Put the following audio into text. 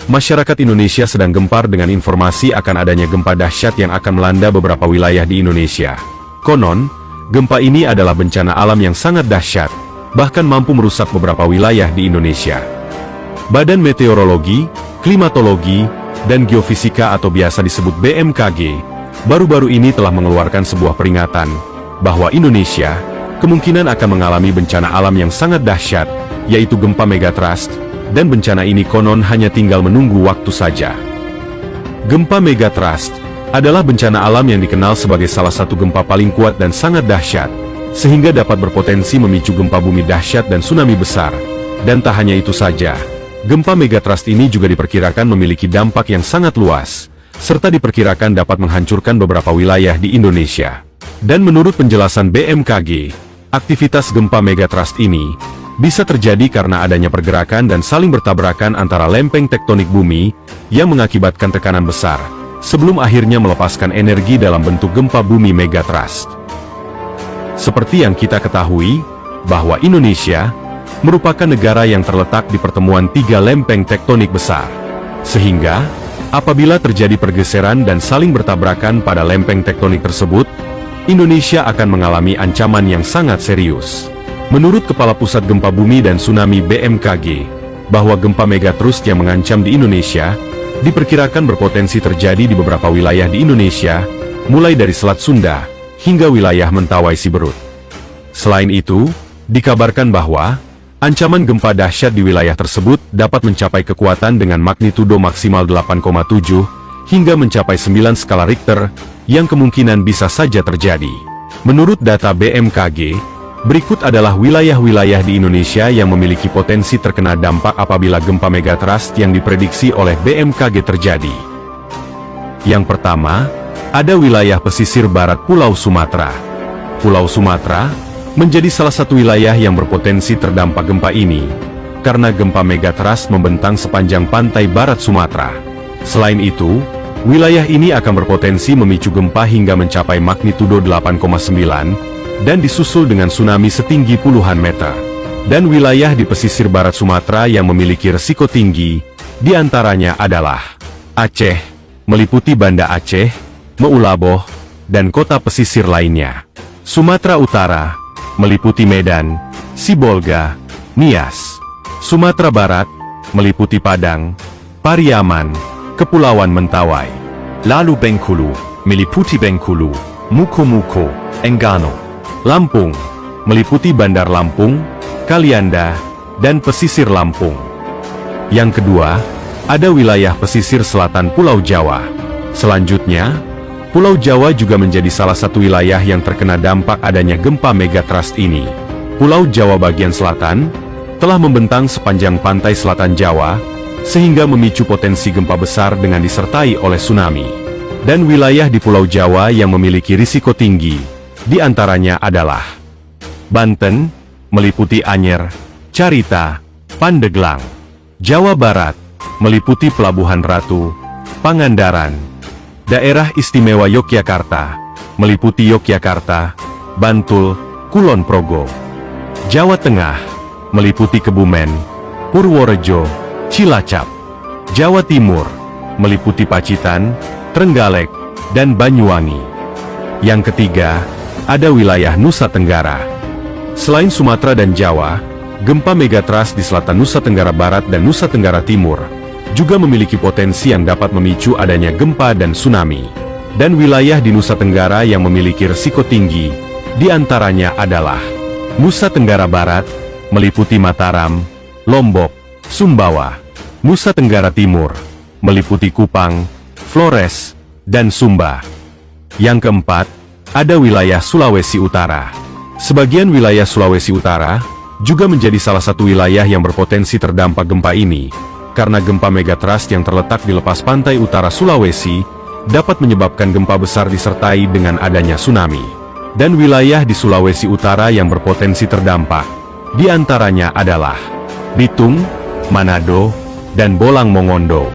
Masyarakat Indonesia sedang gempar dengan informasi akan adanya gempa dahsyat yang akan melanda beberapa wilayah di Indonesia. Konon, gempa ini adalah bencana alam yang sangat dahsyat, bahkan mampu merusak beberapa wilayah di Indonesia. Badan Meteorologi, Klimatologi, dan Geofisika atau biasa disebut BMKG, baru-baru ini telah mengeluarkan sebuah peringatan bahwa Indonesia kemungkinan akan mengalami bencana alam yang sangat dahsyat, yaitu gempa megatrust, dan bencana ini konon hanya tinggal menunggu waktu saja. Gempa megatrust adalah bencana alam yang dikenal sebagai salah satu gempa paling kuat dan sangat dahsyat, sehingga dapat berpotensi memicu gempa bumi dahsyat dan tsunami besar. Dan tak hanya itu saja, gempa megatrust ini juga diperkirakan memiliki dampak yang sangat luas, serta diperkirakan dapat menghancurkan beberapa wilayah di Indonesia. Dan menurut penjelasan BMKG, aktivitas gempa megatrust ini bisa terjadi karena adanya pergerakan dan saling bertabrakan antara lempeng tektonik bumi yang mengakibatkan tekanan besar, sebelum akhirnya melepaskan energi dalam bentuk gempa bumi megatrust. Seperti yang kita ketahui, bahwa Indonesia merupakan negara yang terletak di pertemuan tiga lempeng tektonik besar. Sehingga, apabila terjadi pergeseran dan saling bertabrakan pada lempeng tektonik tersebut, Indonesia akan mengalami ancaman yang sangat serius. Menurut Kepala Pusat Gempa Bumi dan Tsunami BMKG, bahwa gempa megatrust yang mengancam di Indonesia diperkirakan berpotensi terjadi di beberapa wilayah di Indonesia, mulai dari Selat Sunda hingga wilayah Mentawai Siberut. Selain itu, dikabarkan bahwa ancaman gempa dahsyat di wilayah tersebut dapat mencapai kekuatan dengan magnitudo maksimal 8,7 hingga mencapai 9 skala Richter, yang kemungkinan bisa saja terjadi. Menurut data BMKG, berikut adalah wilayah-wilayah di Indonesia yang memiliki potensi terkena dampak apabila gempa megatrust yang diprediksi oleh BMKG terjadi. Yang pertama, ada wilayah pesisir barat Pulau Sumatera. Pulau Sumatera menjadi salah satu wilayah yang berpotensi terdampak gempa ini, karena gempa megatrust membentang sepanjang pantai barat Sumatera. Selain itu, wilayah ini akan berpotensi memicu gempa hingga mencapai magnitudo 8,9, dan disusul dengan tsunami setinggi puluhan meter. Dan wilayah di pesisir barat Sumatera yang memiliki risiko tinggi, diantaranya adalah Aceh, meliputi Banda Aceh, Meulaboh, dan kota pesisir lainnya. Sumatera Utara, meliputi Medan, Sibolga, Nias. Sumatera Barat, meliputi Padang, Pariaman, Kepulauan Mentawai. Lalu Bengkulu, meliputi Bengkulu, Muko-Muko, Enggano. Lampung, meliputi Bandar Lampung, Kalianda, dan pesisir Lampung. Yang kedua, ada wilayah pesisir selatan Pulau Jawa. Selanjutnya, Pulau Jawa juga menjadi salah satu wilayah yang terkena dampak adanya gempa megatrust ini. Pulau Jawa bagian selatan telah membentang sepanjang pantai selatan Jawa, sehingga memicu potensi gempa besar dengan disertai oleh tsunami. Dan wilayah di Pulau Jawa yang memiliki risiko tinggi, di antaranya adalah Banten, meliputi Anyer, Carita, Pandeglang. Jawa Barat, meliputi Pelabuhan Ratu, Pangandaran. Daerah Istimewa Yogyakarta, meliputi Yogyakarta, Bantul, Kulon Progo. Jawa Tengah, meliputi Kebumen, Purworejo, Cilacap. Jawa Timur, meliputi Pacitan, Trenggalek, dan Banyuwangi. Yang ketiga, ada wilayah Nusa Tenggara. Selain Sumatera dan Jawa, gempa megatrust di selatan Nusa Tenggara Barat dan Nusa Tenggara Timur juga memiliki potensi yang dapat memicu adanya gempa dan tsunami. Dan wilayah di Nusa Tenggara yang memiliki risiko tinggi, diantaranya adalah Nusa Tenggara Barat, meliputi Mataram, Lombok, Sumbawa. Nusa Tenggara Timur, meliputi Kupang, Flores, dan Sumba. Yang keempat, ada wilayah Sulawesi Utara. Sebagian wilayah Sulawesi Utara juga menjadi salah satu wilayah yang berpotensi terdampak gempa ini, karena gempa megatrust yang terletak di lepas pantai utara Sulawesi dapat menyebabkan gempa besar disertai dengan adanya tsunami. Dan wilayah di Sulawesi Utara yang berpotensi terdampak, diantaranya adalah Bitung, Manado, dan Bolang Mongondo.